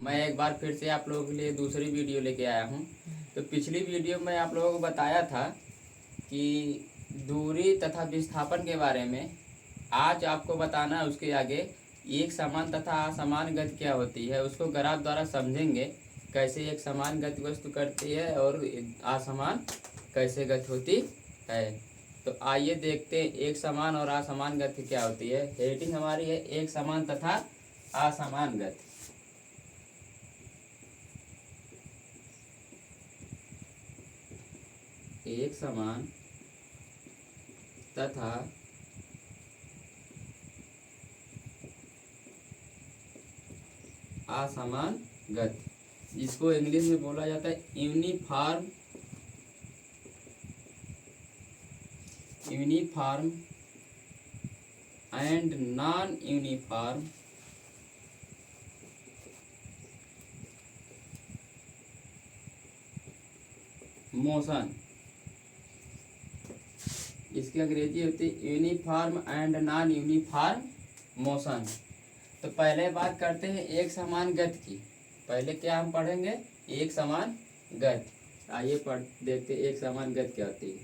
मैं एक बार फिर से आप लोगों के लिए दूसरी वीडियो लेके आया हूँ। तो पिछली वीडियो में आप लोगों को बताया था कि दूरी तथा विस्थापन के बारे में। आज आपको बताना है उसके आगे एक समान तथा असमान गति क्या होती है, उसको ग्राफ द्वारा समझेंगे कैसे एक समान गति वस्तु करती है और असमान कैसे गति होती है। तो आइए देखते हैं एक समान और असमान गति क्या होती है। हेडिंग हमारी है एक समान तथा असमान गति। एक समान तथा असमान गति, जिसको इंग्लिश में बोला जाता है uniform and non uniform motion. इसकी अंग्रेजी होती है uniform and non uniform motion. तो पहले बात करते हैं एक समान गति की। पहले क्या हम पढ़ेंगे, एक समान गति। आइए पढ़ देखते हैं एक समान गति क्या होती है।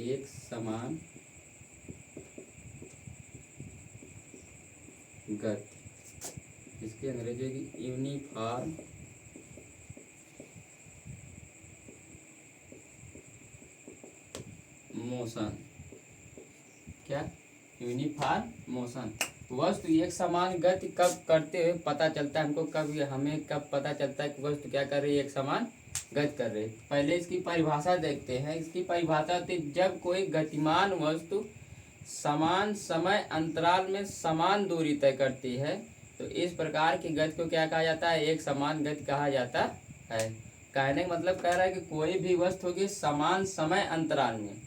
एक समान गति, इसकी अंग्रेजी की यूनिफॉर्म मोशन। क्या, यूनिफॉर्म मोशन। वस्तु एक समान गति कब करते हुए पता चलता है हमको, हमें कब पता चलता है कि वस्तु क्या कर रही है, एक समान गति कर रही है। पहले इसकी परिभाषा देखते हैं। इसकी परिभाषा होती है जब कोई गतिमान वस्तु समान समय अंतराल में समान दूरी तय करती है तो इस प्रकार की गति को क्या कहा जाता है, एक समान गति कहा जाता है। कहने का मतलब कह रहा है कि कोई भी वस्तु होगी समान समय अंतराल में,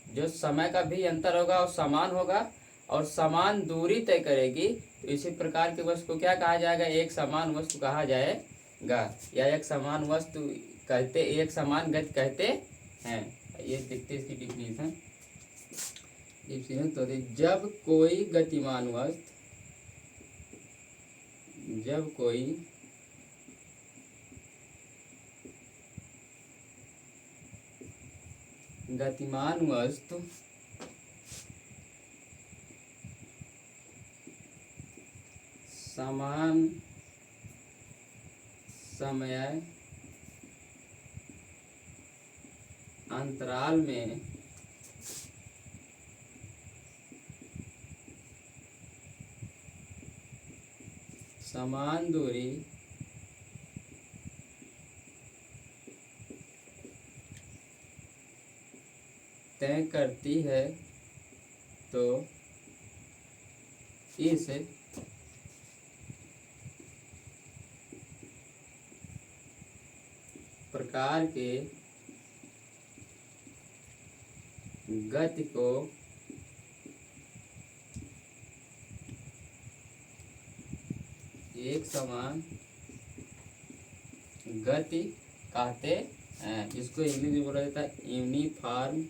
जो समय का भी अंतर होगा और समान होगा और समान दूरी तय करेगी, तो इसी प्रकार की वस्तु को क्या कहा जाएगा, एक समान वस्तु कहा जाएगा या एक समान वस्तु कहते, एक समान गति कहते हैं। ये देखते इसकी डिफिनेशन। तो जब कोई गतिमान वस्तु, जब कोई गतिमान वस्तु समान समय अंतराल में समान दूरी तय करती है तो इस प्रकार के गति को एक समान गति कहते हैं। इसको इंग्लिश में बोला जाता है यूनिफॉर्म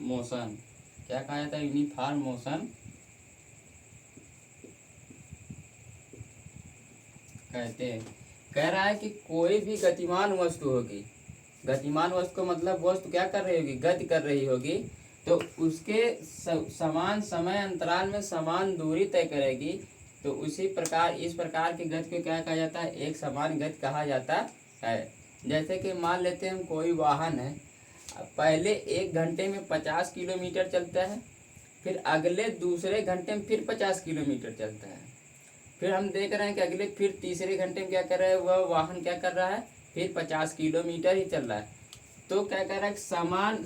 मोशन। क्या कहा जाता है, यूनिफॉर्म मोशन कहते हैं। कह रहा है कि कोई भी गतिमान वस्तु होगी, गतिमान वस्तु का मतलब वस्तु क्या कर रही होगी, गति कर रही होगी, तो उसके समान समय अंतराल में समान दूरी तय करेगी, तो उसी प्रकार इस प्रकार की गति को क्या कहा जाता है, एक समान गति कहा जाता है। जैसे कि मान लेते हैं हम कोई वाहन है, पहले 1 घंटे में 50 किलोमीटर चलता है, फिर अगले दूसरे घंटे में फिर 50 किलोमीटर चलता है, फिर हम देख रहे हैं कि अगले फिर तीसरे घंटे में क्या कर रहा है, वह वाहन क्या कर रहा है, फिर 50 किलोमीटर ही चल रहा है। तो क्या कह रहा है, समान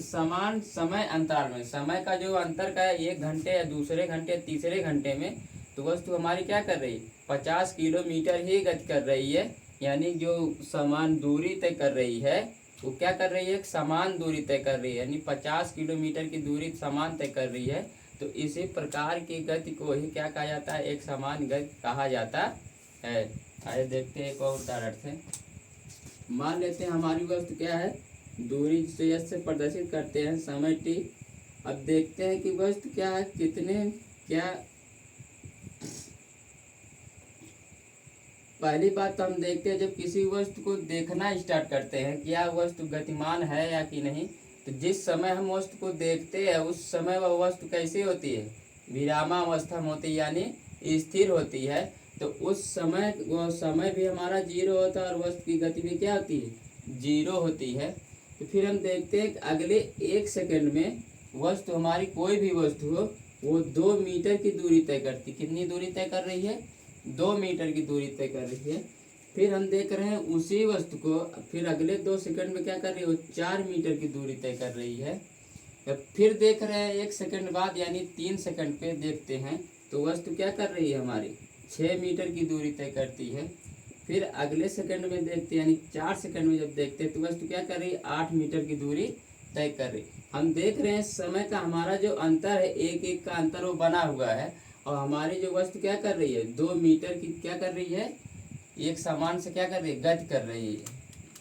समय अंतराल में, समय का जो अंतर का है 1 घंटे या दूसरे घंटे तीसरे घंटे में, तो वस्तु हमारी क्या कर रही है, 50 किलोमीटर ही गति कर रही है। यानी जो समान दूरी तय कर रही है वो क्या कर रही है, समान दूरी तय कर रही है, यानी 50 किलोमीटर की दूरी समान तय कर रही है। तो इसी प्रकार की गति को ही क्या कहा जाता है, एक समान गति कहा जाता है। आइए देखते हैं एक और उदाहरण से। मान लेते हैं हमारी वस्तु क्या है, दूरी से से प्रदर्शित करते हैं समय t। अब देखते हैं कि वस्तु क्या है, कितने क्या पहली बात तो हम देखते हैं, जब किसी वस्तु को देखना स्टार्ट करते हैं क्या वस्तु गतिमान है या कि नहीं, तो जिस समय हम वस्तु को देखते हैं उस समय वह वस्तु कैसी होती है, विरामावस्था में होती है, यानी स्थिर होती है। तो उस समय वह समय भी हमारा जीरो होता है और वस्तु की गति भी क्या होती है, जीरो होती है। तो फिर हम देखते हैं कि अगले 1 सेकंड में वस्तु हमारी कोई भी वस्तु हो वो 2 मीटर की दूरी तय करती। कितनी दूरी तय कर रही है, 2 मीटर की दूरी तय कर रही है। फिर हम देख रहे हैं उसी वस्तु को फिर अगले 2 सेकंड में क्या कर रही है, वो 4 मीटर की दूरी तय कर रही है। फिर देख रहे हैं 1 सेकंड बाद यानी 3 सेकंड पे देखते हैं तो वस्तु क्या कर रही है हमारी, 6 मीटर की दूरी तय करती है। फिर अगले सेकंड में देखते हैं यानी 4 सेकंड में जब देखते हैं तो वस्तु क्या कर रही है, 8 मीटर की दूरी तय कर रही। हम देख रहे हैं समय का हमारा जो अंतर है, एक एक का अंतर वो बना हुआ है और हमारी जो वस्तु क्या कर रही है, 2 मीटर की क्या कर रही है, एक समान से क्या कर रही है, गति कर रही है।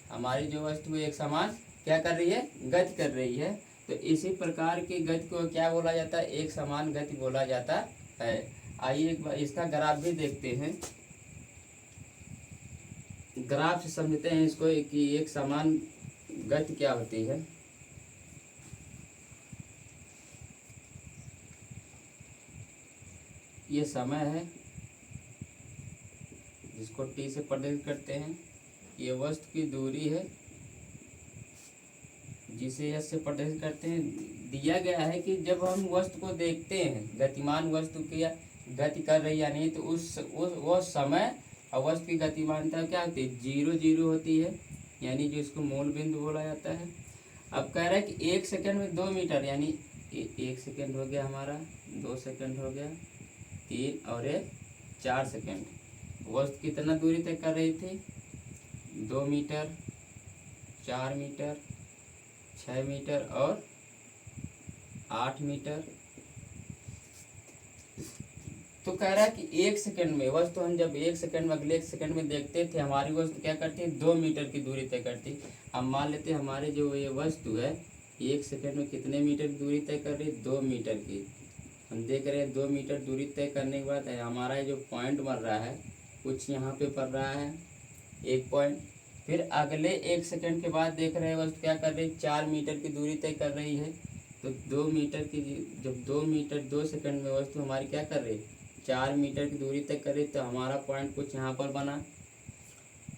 हमारी जो वस्तु एक समान क्या कर रही है, गति कर रही है। तो इसी प्रकार की गति को क्या बोला जाता है, एक समान गति बोला जाता है। आइए एक बार इसका ग्राफ भी देखते हैं। ग्राफ से समझते हैं इसको कि एक समान गति क्या होती है। ये समय है जिसको t से प्रदर्शित करते हैं, ये वस्तु की दूरी है जिसे s से प्रदर्शित करते हैं। दिया गया है कि जब हम वस्तु को देखते हैं गतिमान वस्तु की गति कर रही या नहीं, तो वो समय और वस्तु की गतिमानता क्या होती है, 0 0 होती है, यानी जो इसको मूल बिंदु बोला जाता है। अब कह रहा है कि 1 सेकंड में 2 मीटर, यानी 1 सेकंड हो गया हमारा, 2 सेकंड हो गया, 3 और 4 सेकंड। वस्तु कितना दूरी तय कर रही थी, 2 मीटर, 4 मीटर, 6 मीटर और 8 मीटर। तो कह रहा है कि 1 सेकंड में वस्तु हम जब 1 सेकंड में अगले 1 सेकंड में देखते थे हमारी वस्तु क्या करती है, 2 मीटर की दूरी तय करती। हम मान लेते हैं हमारे जो ये वस्तु है 1 सेकंड में कितने मीटर की दूरी तय कर रही है, 2 मीटर की। हम देख रहे हैं 2 मीटर दूरी तय करने के बाद हमारा जो पॉइंट बन रहा है कुछ यहाँ पे पड़ रहा है 1 पॉइंट। फिर अगले 1 सेकंड के बाद देख रहे हैं वस्तु क्या कर रही है, 4 मीटर की दूरी तय कर रही है। तो 2 मीटर की जब 2 मीटर 2 सेकंड में वस्तु हमारी क्या कर रही है, 4 मीटर की दूरी तय कर रही, तो हमारा पॉइंट कुछ यहाँ पर बना।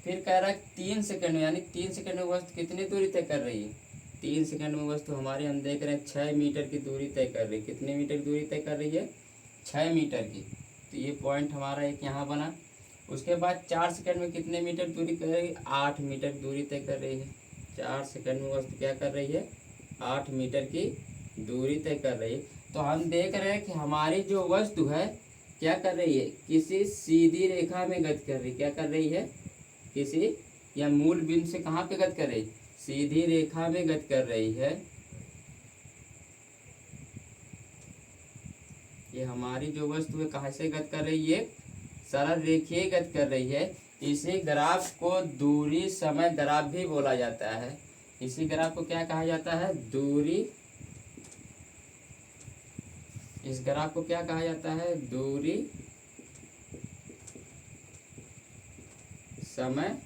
फिर कह रहा है 3 सेकंड में, यानी 3 सेकंड में वस्तु कितनी दूरी तय कर रही है, 3 सेकंड में वस्तु हमारी हम देख रहे हैं 6 मीटर की दूरी तय कर रही है। कितनी मीटर की दूरी तय कर रही है, 6 मीटर की। तो ये पॉइंट हमारा एक यहाँ बना। उसके बाद 4 सेकंड में कितने मीटर दूरी कर रही है, 8 मीटर दूरी तय कर रही है। 4 सेकंड में वस्तु क्या कर रही है, 8 मीटर की दूरी तय कर रही है। तो हम देख रहे हैं कि हमारी जो वस्तु है क्या कर रही है, किसी सीधी रेखा में गति कर रही है। क्या कर रही है, किसी या मूल बिंदु से कहाँ पे गति कर रही है, सीधी रेखा में गति कर रही है। ये हमारी जो वस्तु है कहाँ से गति कर रही है, सरल रेखीय गति कर रही है। इसी ग्राफ को दूरी समय ग्राफ भी बोला जाता है। इसी ग्राफ को क्या कहा जाता है, दूरी। इस ग्राफ को क्या कहा जाता है, दूरी समय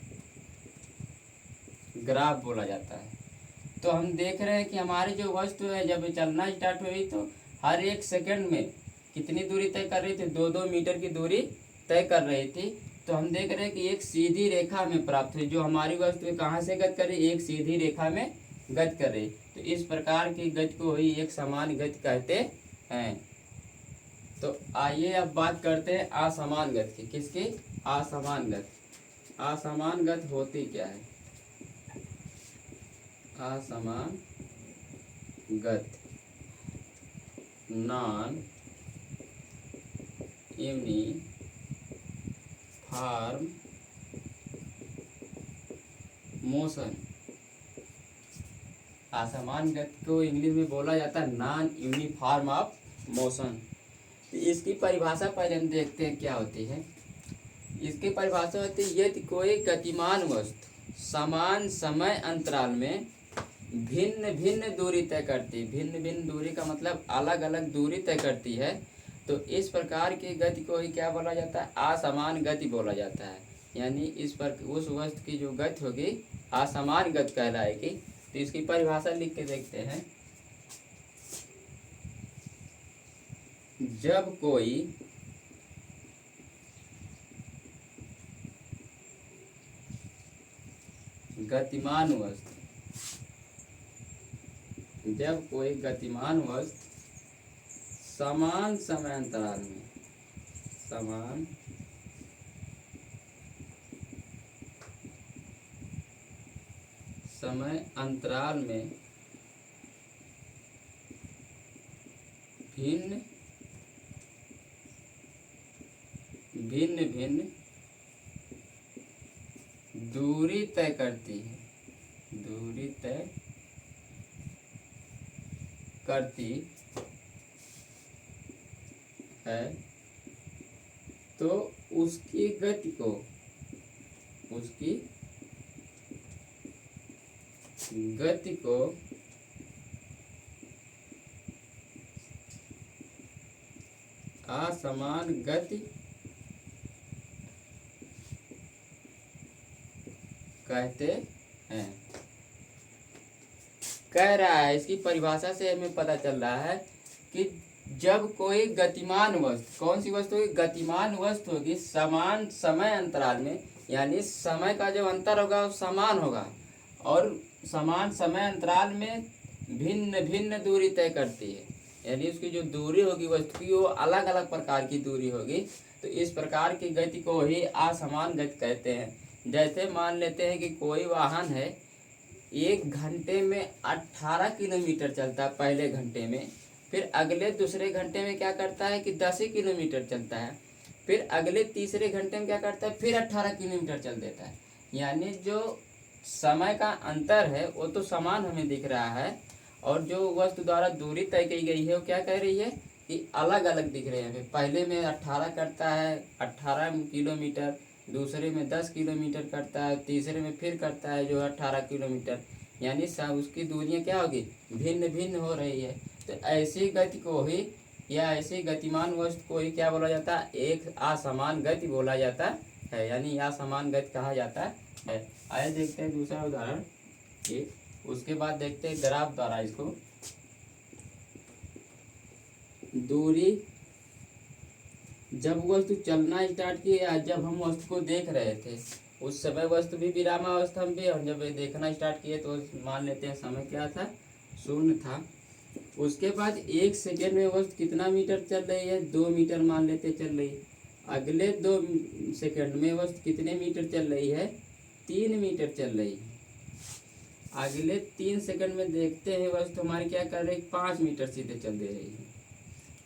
ग्राफ बोला जाता है। तो हम देख रहे हैं कि हमारी जो वस्तु है जब चलना स्टार्ट हुई तो हर 1 सेकंड में कितनी दूरी तय कर रही थी, 2-2 मीटर की दूरी तय कर रही थी। तो हम देख रहे हैं कि एक सीधी रेखा में प्राप्त हुई। जो हमारी वस्तु कहाँ से गति कर रही, एक सीधी रेखा में गति कर रही। तो इस प्रकार की गति को ही एक समान गति कहते हैं। तो आइए अब बात करते हैं असमान गति की। किसकी, असमान गति। असमान गति होती क्या है, असमान गति नॉन यूनिफॉर्म मोशन। असमान गति को इंग्लिश में बोला जाता है नॉन यूनिफॉर्म ऑफ मोशन। तो इसकी परिभाषा पहले हम देखते हैं क्या होती है। इसकी परिभाषा होती है यदि कोई गतिमान वस्तु समान समय अंतराल में भिन्न भिन्न दूरी तय करती, भिन्न भिन्न दूरी का मतलब अलग अलग दूरी तय करती है, तो इस प्रकार की गति को ही क्या बोला जाता है, असमान गति बोला जाता है। यानी इस पर उस वस्तु की जो गति होगी असमान गति कहलाएगी। तो इसकी परिभाषा लिख के देखते हैं। जब कोई गतिमान वस्तु समान समय अंतराल में भिन्न दूरी तय करती है तो उसकी गति को असमान गति कहते हैं। कह रहा है, इसकी परिभाषा से हमें पता चल रहा है कि जब कोई गतिमान वस्तु, कौन सी वस्तु होगी, गतिमान वस्तु होगी, समान समय अंतराल में, यानी समय का जो अंतर होगा वो समान होगा और समान समय अंतराल में भिन्न दूरी तय करती है, यानी उसकी जो दूरी होगी वस्तु की वो अलग अलग प्रकार की दूरी होगी। तो इस प्रकार की गति को ही असमान गति कहते हैं। जैसे मान लेते हैं कि कोई वाहन है, 1 घंटे में 18 किलोमीटर चलता है पहले घंटे में, फिर अगले दूसरे घंटे में क्या करता है कि 10 ही किलोमीटर चलता है, फिर अगले तीसरे घंटे में क्या करता है फिर 18 किलोमीटर चल देता है। यानी जो समय का अंतर है वो तो समान हमें दिख रहा है और जो वस्तु द्वारा दूरी तय की गई है वो क्या कह रही है कि अलग अलग दिख रहे हैं। पहले में 18 करता है 18 किलोमीटर, दूसरे में 10 किलोमीटर करता है, तीसरे में फिर करता है जो 18 किलोमीटर, यानी उसकी दूरियां क्या होगी, भिन्न हो रही है। तो ऐसी गति को ही या ऐसी गतिमान वस्तु को ही क्या बोला जाता है, एक असमान गति बोला जाता है, यानी असमान गति कहा जाता है। आइए देखते हैं दूसरा उदाहरण, उसके बाद देखते हैं ग्राफ द्वारा इसको। दूरी, जब वस्तु चलना स्टार्ट की या जब हम वस्तु को देख रहे थे उस समय वस्तु भी विरामावस्था में भी, और जब देखना स्टार्ट किए तो मान लेते हैं समय क्या था, 0 था। उसके बाद 1 सेकेंड में वस्तु कितना मीटर चल रही है, 2 मीटर मान लेते चल रही। अगले 2 सेकेंड में वस्तु कितने मीटर चल रही है, 3 मीटर चल रही है। अगले 3 सेकंड में देखते हैं वस्तु हमारी क्या कर रही है, 5 मीटर सीधे चल दे रही है।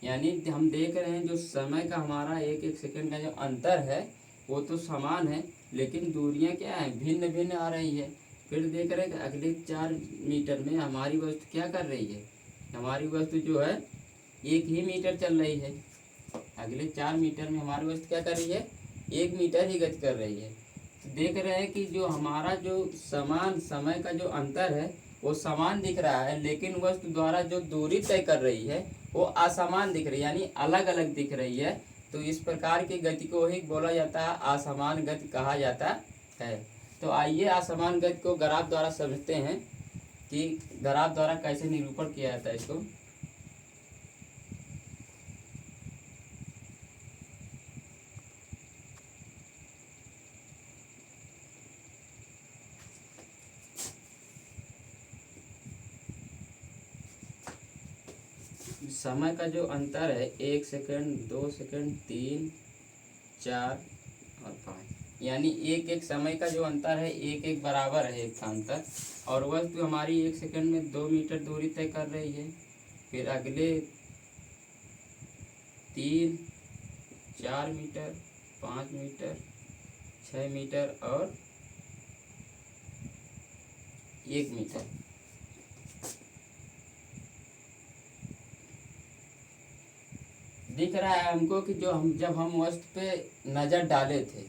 यानी हम देख रहे हैं जो समय का हमारा एक सेकंड का जो अंतर है वो तो समान है, लेकिन दूरियां क्या है, भिन्न आ रही है। फिर देख रहे हैं कि अगले 4 मीटर में हमारी वस्तु क्या कर रही है, हमारी वस्तु जो है 1 ही मीटर चल रही है। अगले 4 मीटर में हमारी वस्तु क्या कर रही है, 1 मीटर ही गति कर रही है। देख रहे हैं कि जो हमारा जो समान समय का जो अंतर है वो समान दिख रहा है, लेकिन वस्तु द्वारा जो दूरी तय कर रही है वो असमान दिख रही है, यानी अलग अलग दिख रही है। तो इस प्रकार की गति को ही बोला जाता है, असमान गति कहा जाता है। तो आइए असमान गति को ग्राफ द्वारा समझते हैं कि ग्राफ द्वारा कैसे निरूपण किया जाता है इसको। समय का जो अंतर है 1 सेकंड, 2 सेकंड, 3, 4 और 5, यानी एक समय का जो अंतर है एक बराबर है एक का अंतर। और वस्तु हमारी 1 सेकंड में 2 मीटर दूरी तय कर रही है, फिर अगले 3, 4 मीटर, 5 मीटर, 6 मीटर और 1 मीटर। दिख रहा है हमको कि जब हम वस्तु पे नज़र डाले थे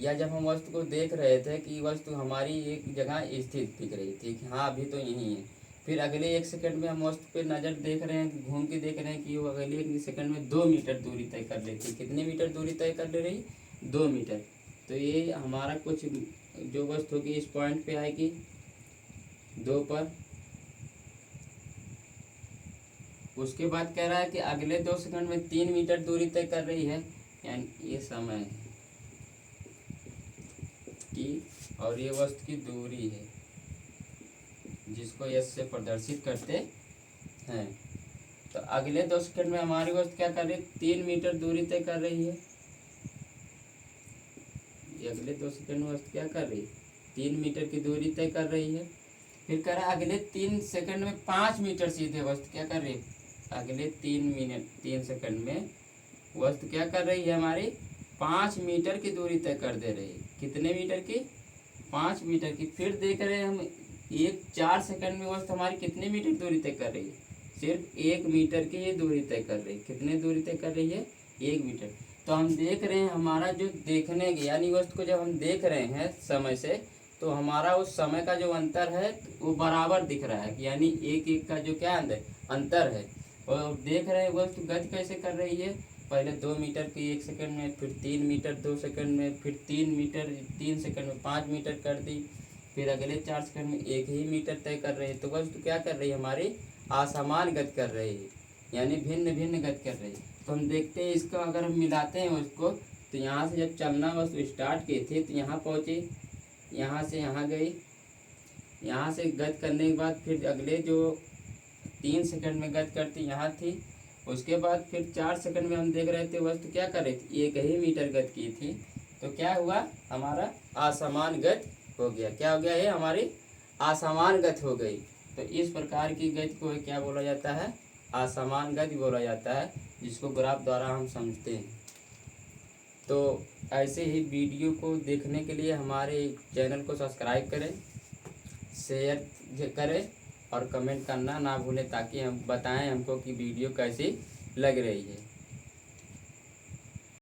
या जब हम वस्तु को देख रहे थे कि वस्तु हमारी एक जगह स्थित दिख रही थी कि हाँ अभी तो यहीं है, फिर अगले 1 सेकंड में हम वस्तु पे नज़र देख रहे हैं, घूम के देख रहे हैं कि वो अगले 1 सेकंड में 2 मीटर दूरी तय कर लेती। कितने मीटर दूरी तय कर ले रही, 2 मीटर। तो ये हमारा कुछ जो वस्तु होगी इस पॉइंट पे आएगी 2 पर। उसके बाद कह रहा है कि अगले 2 सेकंड में 3 मीटर दूरी तय कर रही है, यानी ये समय है कि, और ये वस्तु की दूरी है जिसको एस से प्रदर्शित करते हैं। तो अगले 2 सेकंड में हमारी वस्तु क्या कर रही है, 3 मीटर दूरी तय कर रही है। ये अगले 2 सेकंड में वस्तु क्या कर रही है, 3 मीटर की दूरी तय कर रही है। फिर कह रहा है अगले 3 सेकंड में 5 मीटर सीधे वस्तु क्या कर रही है, अगले 3 सेकंड में वस्तु क्या कर रही है, हमारी 5 मीटर की दूरी तय कर दे रही है। कितने मीटर की, 5 मीटर की। फिर देख रहे हैं हम 4 सेकंड में वस्तु हमारी कितने मीटर दूरी तय कर रही है, सिर्फ 1 मीटर की ये दूरी तय कर रही है। कितने दूरी तय कर रही है, 1 मीटर। तो हम देख रहे हैं हमारा जो देखने की, यानी वस्तु को जब हम देख रहे हैं समय से, तो हमारा उस समय का जो अंतर है वो बराबर दिख रहा है, यानी एक का जो क्या अंतर है। और देख रहे हैं वस्तु गति कैसे कर रही है, पहले 2 मीटर की 1 सेकंड में, फिर 3 मीटर 2 सेकंड में, फिर 3 मीटर 3 सेकंड में 5 मीटर कर दी, फिर अगले 4 सेकंड में 1 ही मीटर तय कर रही है। तो वस्तु क्या कर रही है, हमारी असमान गति कर रही है, यानी भिन्न भिन्न गति कर रही है। तो हम देखते हैं इसको, अगर हम मिलाते हैं उसको, तो यहाँ से जब चलना वस्तु स्टार्ट की थी तो यहाँ पहुँची, यहाँ से यहाँ गई, यहाँ से गति करने के बाद फिर अगले जो 3 सेकंड में गति करती यहाँ थी। उसके बाद फिर 4 सेकंड में हम देख रहे थे वस्तु क्या कर रही थी, 1 ही मीटर गति की थी। तो क्या हुआ, हमारा असमान गति हो गया। क्या हो गया, ये हमारी असमान गति हो गई। तो इस प्रकार की गति को क्या बोला जाता है, असमान गति बोला जाता है, जिसको ग्राफ द्वारा हम समझते हैं। तो ऐसे ही वीडियो को देखने के लिए हमारे चैनल को सब्सक्राइब करें, शेयर करें और कमेंट करना ना भूलें, ताकि हम बताएं हमको कि वीडियो कैसी लग रही है।